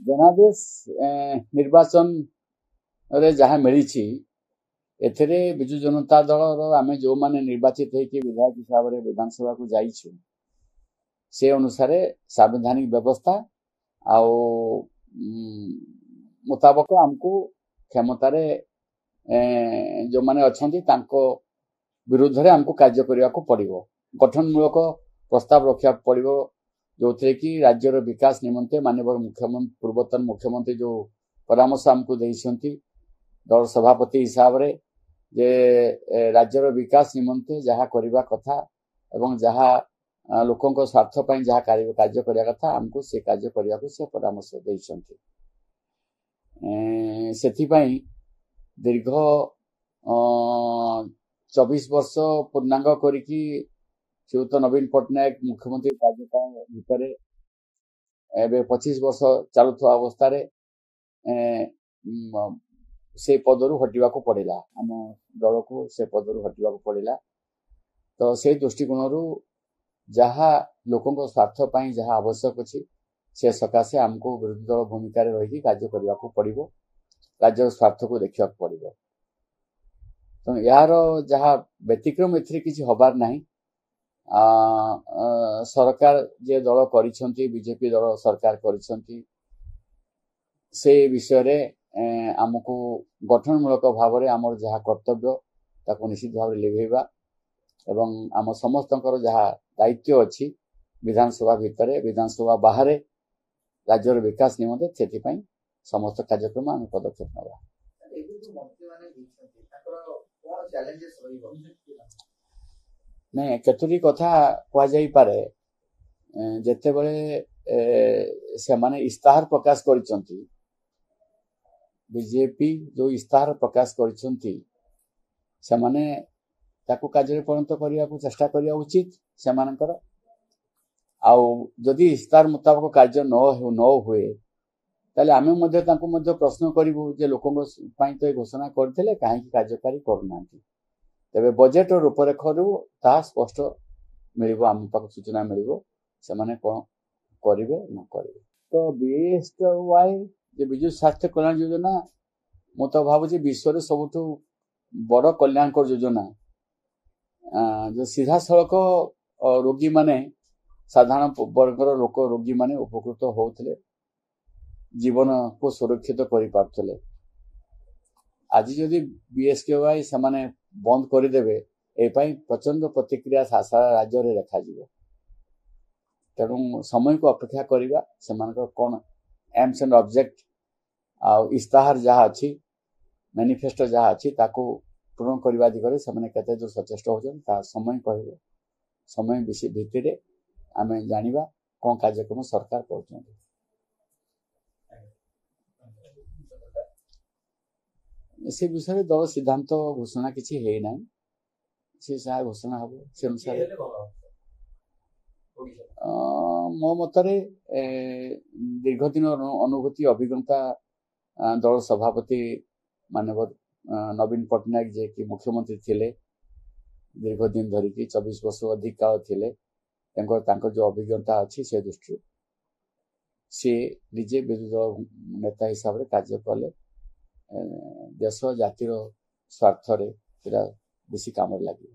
जनादेश निर्वाचन रे जहाँ मिली एथिरे बिजु जनता दल आम जो माने निर्वाचित होकर विधायक हिसाब से विधानसभा को जाइछु से अनुसार संवैधानिक व्यवस्था आउ मुताबक आमको क्षमतार जो माने अच्छी विरुद्ध रे आमको कार्य करने को पड़ो गठनमूलक प्रस्ताव रखा पड़ो जो थे कि राज्यर विकास निमंते माननीय मुख्यमंत्री पूर्वतन मुख्यमंत्री जो परामर्श आमको देइछंती दल सभापति हिसाब रे जे राज्यर विकास निमंते जहाँ करने कथा एवं जहाँ लोकों स्वार्थ पर जहाँ कार्य करने कथा आमको से कार्य करने को से परामर्श देइछंती सेथिपाई दीर्घ 24 वर्ष पूर्णांग करिकी श्रीयुत नवीन पट्टनायक मुख्यमंत्री कार्यकाल भितर एवं 25 वर्ष चलुवा अवस्था से पदरू हटिवा पड़ा आम दल को से पदरू हटिवा पड़ा तो से दृष्टिकोण जहाँ लोकों स्वार्थ पर जहाँ आवश्यक अच्छी से सकाशे आमको विरोधी दल भूमिका रही कार्य करने को पड़ो राज्य स्वार्थ को देखा पड़ो तो यार जहाँ व्यतिक्रम एथि किसी हबार ना सरकार जे दल करिसेंती बीजेपी दल सरकार करिसेंती से विषय रे आमको गठनमूलक भाव में आमर जहाँ कर्तव्य ताको निश्चित भाव लिभेवा एवं आम समस्त जहाँ दायित्व अच्छी विधानसभा भितर विधानसभा बाहर राज्यर विकास निमंते से समस्त कार्यक्रम आम पदक्षेप नवा नहीं केतोटी कथा कह जाई पारे जेते बळे से माने इस्ताहार प्रकाश करिसंती बीजेपी जो इस्ताहार प्रकाश करिसंती से माने ताकू कार्य परिणत करने को चेष्टा करने उचित से मानकर आउ जदि इस्ताहार मुताबक कार्य न हुए ताले आमे मध्य तांको मध्य प्रश्न करिवु जे लोकों पई तो घोषणा करथिले काहे कि कार्यकारी करूनांती तेबे बजेट रूपरेखरु ता स्पष्ट मिलिबो आम पाक सूचना मिलिबो से माने कोन करिवे न करिवे तो बीएसवाई जे बिजु स्वास्थ्य कल्याण योजना मु तो भाबुची विश्व रे सबुठु बड़ कल्याणकर योजना जो सीधा सड़क रोगी माने साधारण वर्गर लोक रोगी माने उपकृत होउथिले जीवन को सुरक्षित कर पारुथिले आज जदि बीएसकेवाई से माने बंद करदेवे एपाई प्रचंड प्रतिक्रिया सारा राज्य में देखा तेणु समय को अपेक्षा करवा से कौन एम्स एंड ऑब्जेक्ट आ इस्ताहार जहाँ अच्छी मैनिफेस्टो जहाँ अच्छी ताको पूर्ण करने दिगरे से केते जो सचेष्ट होचन ता समय कहबे समय भित्तिर आम जानिबा कौन कार्यक्रम सरकार कर से विषय दल सिद्धांत घोषणा किसी है ना से जहाँ घोषणा हम से अनुसार मो मतरे दीर्घ दिन अनुभूति अभिज्ञता दल सभापति मानव नवीन पट्टनायक जे कि मुख्यमंत्री थिले दीर्घ दिन धरिकी 24 वर्ष अधिक काल थिले जो अभिज्ञता अच्छी से दृष्टि सी निजे विरोधी दल नेता हिसाब से कार्य कले देश जातिर स्वार्थ बेसी काम लगे।